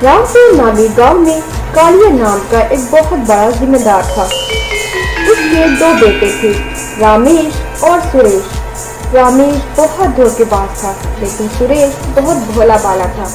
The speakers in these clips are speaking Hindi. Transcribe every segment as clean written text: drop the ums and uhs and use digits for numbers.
रामपुर नामी गांव में कालिया नाम का एक बहुत बड़ा जिम्मेदार था। उसके दो बेटे थे, रामेश और सुरेश। रामेश बहुत धोखेबाज था, लेकिन सुरेश बहुत भोला भाला था।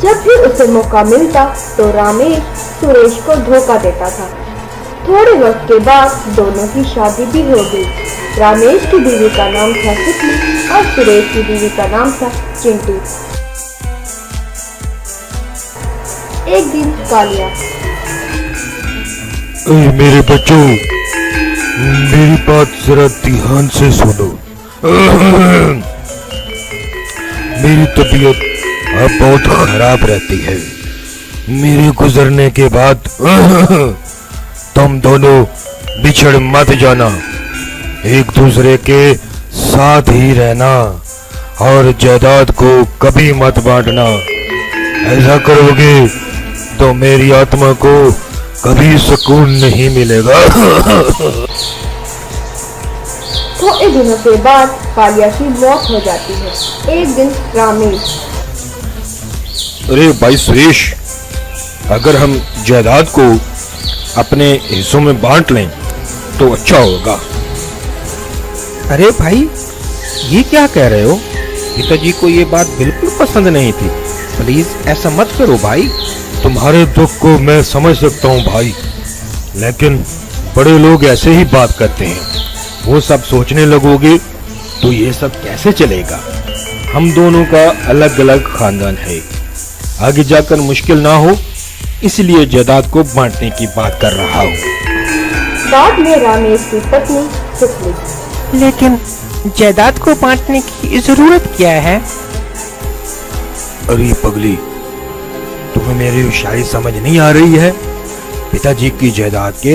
जब भी उसे मौका मिलता तो रामेश सुरेश को धोखा देता था। थोड़े वक्त के बाद दोनों की शादी भी हो गई। रामेश की बीवी का नाम था सुखली और सुरेश की बीवी का नाम था चिंटी। एक दिन कालिया, मेरे बच्चों, मेरी बात जरा ध्यान से सुनो। मेरी तबीयत अब बहुत खराब रहती है। मेरे गुजरने के बाद तुम दोनों बिछड़ मत जाना, एक दूसरे के साथ ही रहना और जायदाद को कभी मत बांटना। ऐसा करोगे तो मेरी आत्मा को कभी सुकून नहीं मिलेगा। थोड़े दिनों के बाद कालिया की मौत हो जाती है। एक दिन रामेश, अरे भाई सुरेश, अगर हम जायदाद को अपने हिस्सों में बांट लें तो अच्छा होगा। अरे भाई, ये क्या कह रहे हो? पिताजी को ये बात बिल्कुल पसंद नहीं थी। प्लीज ऐसा मत करो भाई। तुम्हारे दुख को मैं समझ सकता हूँ भाई, लेकिन बड़े लोग ऐसे ही बात करते हैं। वो सब सोचने लगोगे तो ये सब कैसे चलेगा। हम दोनों का अलग अलग खानदान है, आगे जाकर मुश्किल ना हो, इसलिए जायदाद को बांटने की बात कर रहा हूँ। बाद में रामेश की पत्नी सुखली, लेकिन जायदाद को बांटने की जरूरत क्या है? अरे पगली, तुम्हें मेरी शायरी समझ नहीं आ रही है? पिताजी की जायदाद के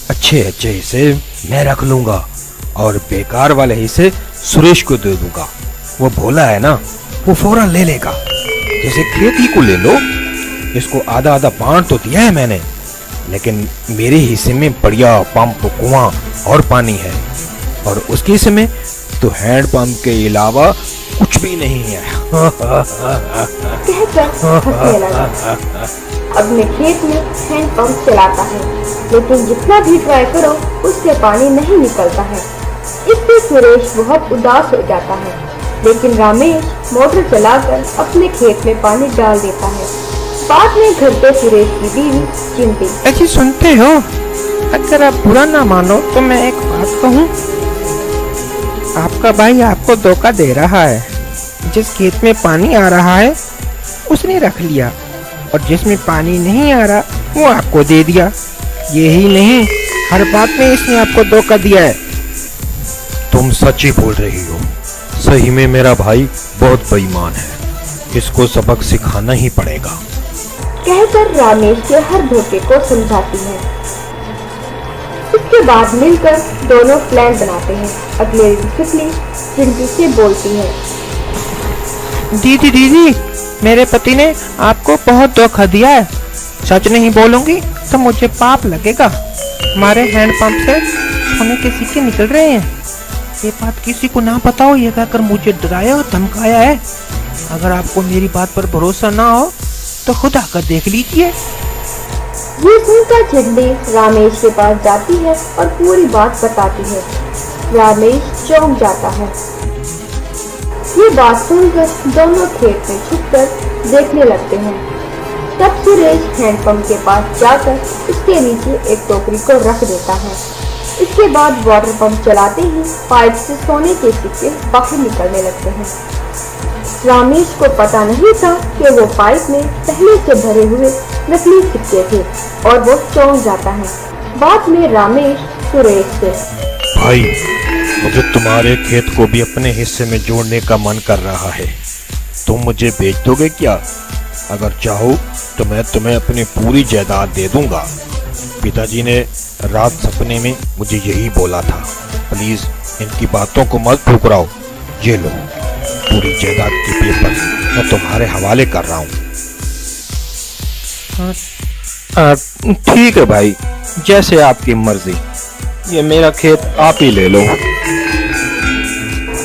अच्छे अच्छे हिस्से मैं रख लूंगा और बेकार वाले हिस्से सुरेश को दे दूंगा। वो भोला है ना, वो फौरन ले लेगा। जैसे खेती को ले लो, इसको आधा आधा बांट तो दिया है मैंने, लेकिन मेरे हिस्से में बढ़िया पंप, कुआं और पानी है, और उसके हिस्से में तो हैंड पंप के अलावा कुछ भी नहीं है। कहकर हंसने लगा। अपने खेत में हैंड पंप चलाता है, लेकिन जितना भी ट्राई करो उससे पानी नहीं निकलता है। इससे सुरेश बहुत उदास हो जाता है, लेकिन रामेश मोटर चलाकर अपने खेत में पानी डाल देता है। बाद में घर पे सुरेश की बीवी चिंटी, अच्छी सुनते हो? अगर आप बुरा ना मानो तो मैं एक बात कहूँ। आपका भाई आपको धोखा दे रहा है। जिस खेत में पानी आ रहा है उसने रख लिया, और जिसमें पानी नहीं आ रहा वो आपको दे दिया। यही नहीं, हर बात में इसने आपको धोखा दिया है। तुम सच ही बोल रही हो। सही में मेरा भाई बहुत बेईमान है, इसको सबक सिखाना ही पड़ेगा। कहकर रामेश के हर धोखे को समझाती है। इसके बाद मिलकर दोनों प्लान बनाते हैं। अगले दिन सुखली चिंटी से बोलती है, दीदी, मेरे पति ने आपको बहुत धोखा दिया है। सच नहीं बोलूंगी तो मुझे पाप लगेगा। हमारे हैंडपंप से सोने के सिक्के निकल रहे हैं। ये बात किसी को ना बताओ, ये कहकर मुझे डराया और धमकाया है। अगर आपको मेरी बात पर भरोसा ना हो तो खुद आकर देख लीजिए। ये सुनकर चिंटी रामेश के पास जाती है और पूरी बात बताती है। रामेश चौंक जाता है। ये बात सुनकर दोनों खेत में छुपकर देखने लगते हैं। तब सुरेश हैंडपंप के पास जाकर उसके नीचे एक टोकरी को रख देता है। इसके बाद वाटर पंप चलाते ही पाइप से सोने के सिक्के बाहर निकलने लगते हैं। रामेश को पता नहीं था कि वो पाइप में पहले से भरे हुए नकली सिक्के थे, और वो चौंक जाता है। बाद में रामेश सुरेश से, भाई, मुझे तुम्हारे खेत को भी अपने हिस्से में जोड़ने का मन कर रहा है। तुम मुझे बेच दोगे क्या? अगर चाहो तो मैं तुम्हें अपनी पूरी जायदाद दे दूंगा। पिताजी ने रात सपने में मुझे यही बोला था। प्लीज इनकी बातों को मत ठुकराओ। ये लो, पूरी जायदाद के पेपर मैं तुम्हारे हवाले कर रहा हूँ। ठीक है भाई, जैसे आपकी मर्जी। ये मेरा खेत आप ही ले लो।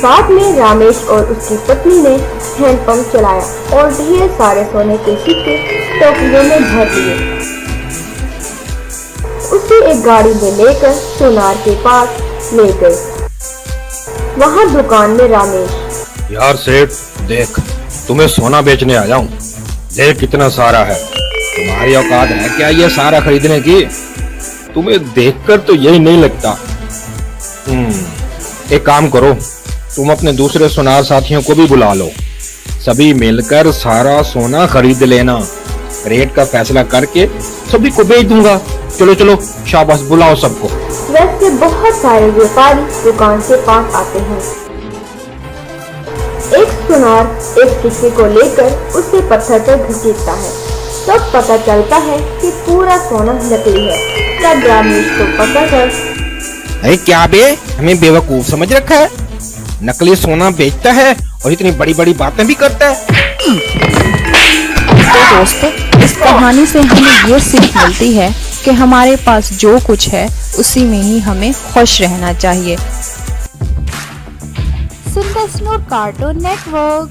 बाद में रमेश और उसकी पत्नी ने हैंडपंप चलाया और ढेर सारे सोने के सिक्के टोकरियों में भर लिए। उसे एक गाड़ी में लेकर सोनार के पास ले गए। वहां दुकान में रमेश, यार सेठ देख, तुम्हें सोना बेचने आया हूँ। देख कितना सारा है, तुम्हारी औकात है क्या ये सारा खरीदने की? तुम्हें देखकर तो यही नहीं लगता। एक काम करो, तुम अपने दूसरे सोनार साथियों को भी बुला लो, सभी मिलकर सारा सोना खरीद लेना। रेट का फैसला करके सभी को बेच दूंगा। चलो चलो, शाबाश, बुलाओ सबको। वैसे बहुत सारे व्यापारी दुकान के पास आते हैं। एक सुनार एक सिक्के को लेकर उसे पत्थर पर घसीटता है। तब पता चलता है कि पूरा सोना नकली है। तब रमेश को पकड़कर, अरे क्या बे, हमें बेवकूफ समझ रखा है? नकली सोना बेचता है और इतनी बड़ी बड़ी बातें भी करता है। तो दोस्तों, इस कहानी से हमें ये सीख मिलती है कि हमारे पास जो कुछ है उसी में ही हमें खुश रहना चाहिए। सुंदर स्नूर कार्टून नेटवर्क।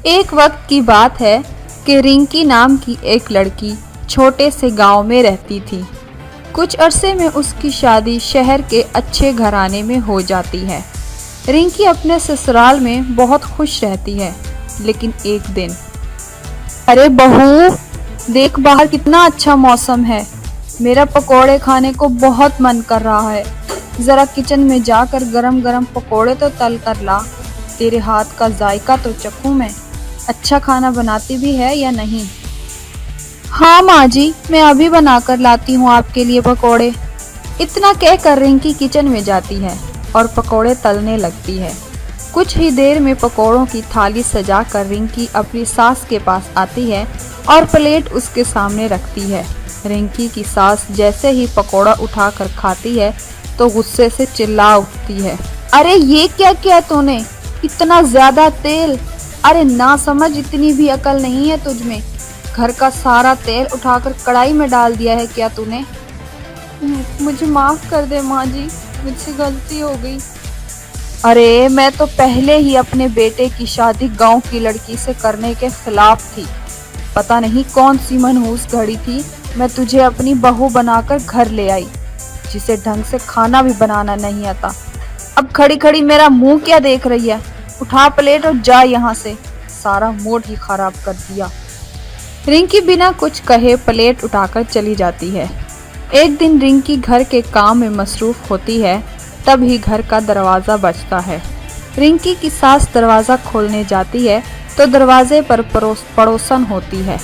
एक वक्त की बात है कि रिंकी नाम की एक लड़की छोटे से गांव में रहती थी। कुछ अरसे में उसकी शादी शहर के अच्छे घराने में हो जाती है। रिंकी अपने ससुराल में बहुत खुश रहती है, लेकिन एक दिन, अरे बहू देख, बाहर कितना अच्छा मौसम है, मेरा पकोड़े खाने को बहुत मन कर रहा है, जरा किचन में जाकर गरम गरम पकोड़े तो तल कर ला, तेरे हाथ का जायका तो चखूं मैं, अच्छा खाना बनाती भी है या नहीं। हाँ माँ जी, मैं अभी बनाकर लाती हूँ आपके लिए पकोड़े। इतना कहकर रिंकी किचन में जाती है और पकोड़े तलने लगती है। कुछ ही देर में पकोड़ों की थाली सजाकर रिंकी अपनी सास के पास आती है और प्लेट उसके सामने रखती है। रिंकी की सास जैसे ही पकोड़ा उठाकर खाती है तो गुस्से से चिल्ला उठती है, अरे ये क्या किया तूने, इतना ज्यादा तेल, अरे ना समझ, इतनी भी अकल नहीं है तुझ में, घर का सारा तेल उठाकर कढ़ाई में डाल दिया है क्या तूने। मुझे माफ कर दे माँ जी, मुझसे गलती हो गई। अरे मैं तो पहले ही अपने बेटे की शादी गांव की लड़की से करने के खिलाफ थी। पता नहीं कौन सी मनहूस घड़ी थी, मैं तुझे अपनी बहू बनाकर घर ले आई, जिसे ढंग से खाना भी बनाना नहीं आता। अब खड़ी खड़ी मेरा मुंह क्या देख रही है, उठा प्लेट और जा यहाँ से, सारा मूड ही खराब कर दिया। रिंकी बिना कुछ कहे प्लेट उठाकर चली जाती है। एक दिन रिंकी घर के काम में मसरूफ होती है, तभी घर का दरवाजा बजता है। रिंकी की सास दरवाजा खोलने जाती है तो दरवाजे पर पड़ोसन होती है।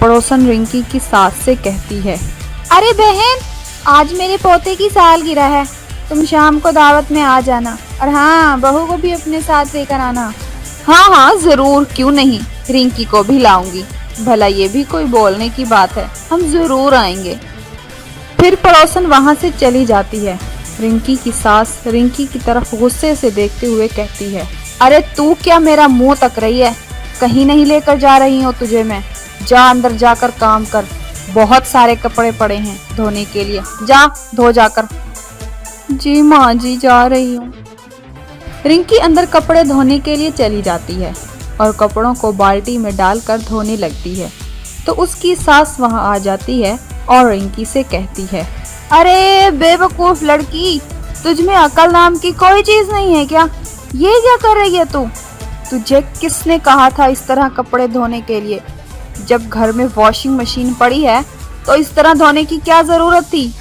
पड़ोसन रिंकी की सास से कहती है, अरे बहन, आज मेरे पोते की सालगिरह है, तुम शाम को दावत में आ जाना, और हाँ, बहू को भी अपने साथ लेकर आना। हाँ हाँ जरूर, क्यों नहीं, रिंकी को भी लाऊंगी, भला ये भी कोई बोलने की बात है, हम जरूर आएंगे। फिर पड़ोसन वहां से चली जाती है। रिंकी की सास रिंकी की तरफ गुस्से से देखते हुए कहती है, अरे तू क्या मेरा मुंह तक रही है, कहीं नहीं लेकर जा रही हूँ तुझे मैं, जा अंदर जाकर काम कर, बहुत सारे कपड़े पड़े हैं धोने के लिए, जा धो जाकर। जी माँ जी, जा रही हूँ। रिंकी अंदर कपड़े धोने के लिए चली जाती है और कपड़ों को बाल्टी में डालकर धोने लगती है तो उसकी सास वहां आ जाती है और रिंकी से कहती है, अरे बेवकूफ लड़की, तुझ में अकल नाम की कोई चीज नहीं है क्या, ये क्या कर रही है तू, तुझे किसने कहा था इस तरह कपड़े धोने के लिए, जब घर में वॉशिंग मशीन पड़ी है तो इस तरह धोने की क्या जरूरत थी,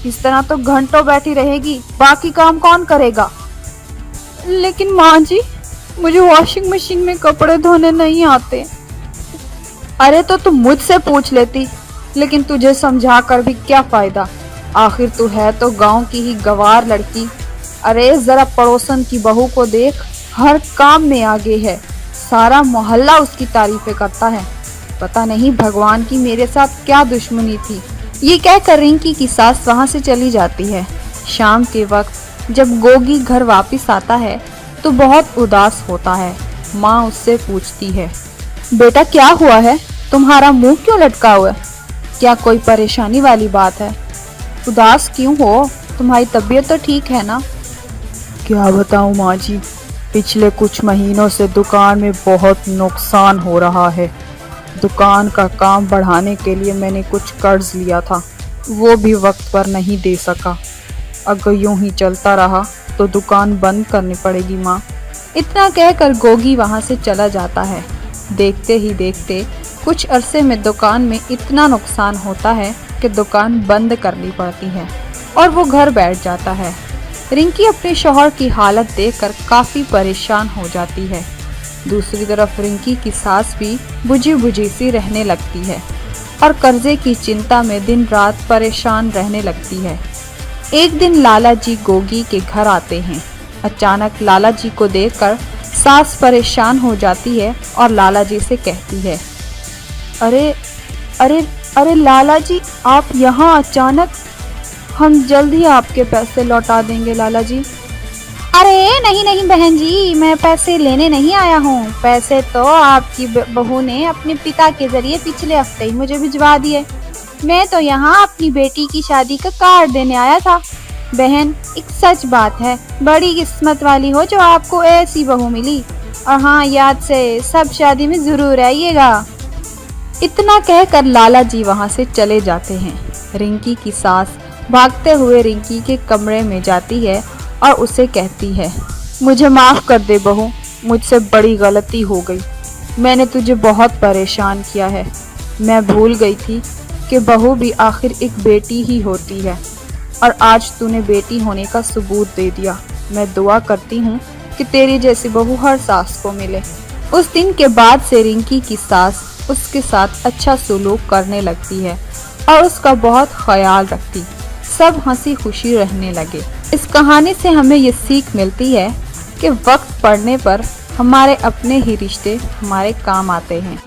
इस तरह तो घंटों बैठी रहेगी, बाकी काम कौन करेगा। लेकिन माँ जी, मुझे वॉशिंग मशीन में कपड़े धोने नहीं आते। अरे तो तुम मुझसे पूछ लेती, लेकिन तुझे समझा कर भी क्या फायदा, आखिर तू है तो गांव की ही गवार लड़की। अरे जरा पड़ोसन की बहू को देख, हर काम में आगे है, सारा मोहल्ला उसकी तारीफें करता है, पता नहीं भगवान की मेरे साथ क्या दुश्मनी थी। ये कहकर रिंकी की सास वहां से चली जाती है। शाम के वक्त जब गोगी घर वापस आता है तो बहुत उदास होता है। माँ उससे पूछती है, बेटा क्या हुआ है, तुम्हारा मुंह क्यों लटका हुआ है, क्या कोई परेशानी वाली बात है, उदास क्यों हो, तुम्हारी तबीयत तो ठीक है ना। क्या बताऊं माँ जी, पिछले कुछ महीनों से दुकान में बहुत नुकसान हो रहा है। दुकान का काम बढ़ाने के लिए मैंने कुछ कर्ज लिया था, वो भी वक्त पर नहीं दे सका। अगर यूं ही चलता रहा तो दुकान बंद करनी पड़ेगी माँ। इतना कहकर गोगी वहाँ से चला जाता है। देखते ही देखते कुछ अरसे में दुकान में इतना नुकसान होता है कि दुकान बंद करनी पड़ती है और वो घर बैठ जाता है। रिंकी अपने शौहर की हालत देखकर काफ़ी परेशान हो जाती है। दूसरी तरफ रिंकी की सास भी बुझी बुझी सी रहने लगती है और कर्जे की चिंता में दिन रात परेशान रहने लगती है। एक दिन लाला जी गोगी के घर आते हैं। अचानक लाला जी को देखकर सास परेशान हो जाती है और लाला जी से कहती है, अरे अरे अरे लाला जी, आप यहाँ अचानक? हम जल्द ही आपके पैसे लौटा देंगे लाला जी। अरे नहीं नहीं बहन जी, मैं पैसे लेने नहीं आया हूँ। पैसे तो आपकी बहू ने अपने पिता के जरिए पिछले हफ्ते ही मुझे भिजवा दिए। मैं तो यहाँ अपनी बेटी की शादी का कार्ड देने आया था। बहन, एक सच बात है, बड़ी किस्मत वाली हो जो आपको ऐसी बहू मिली। और हाँ, याद से सब शादी में जरूर आइएगा। इतना कहकर लाला जी वहाँ से चले जाते हैं। रिंकी की सास भागते हुए रिंकी के कमरे में जाती है और उसे कहती है, मुझे माफ़ कर दे बहू, मुझसे बड़ी गलती हो गई। मैंने तुझे बहुत परेशान किया है। मैं भूल गई थी कि बहू भी आखिर एक बेटी ही होती है और आज तूने बेटी होने का सबूत दे दिया। मैं दुआ करती हूँ कि तेरी जैसी बहू हर सास को मिले। उस दिन के बाद से रिंकी की सास उसके साथ अच्छा सलूक करने लगती है और उसका बहुत ख्याल रखती। सब हंसी खुशी रहने लगे। इस कहानी से हमें ये सीख मिलती है कि वक्त पड़ने पर हमारे अपने ही रिश्ते हमारे काम आते हैं।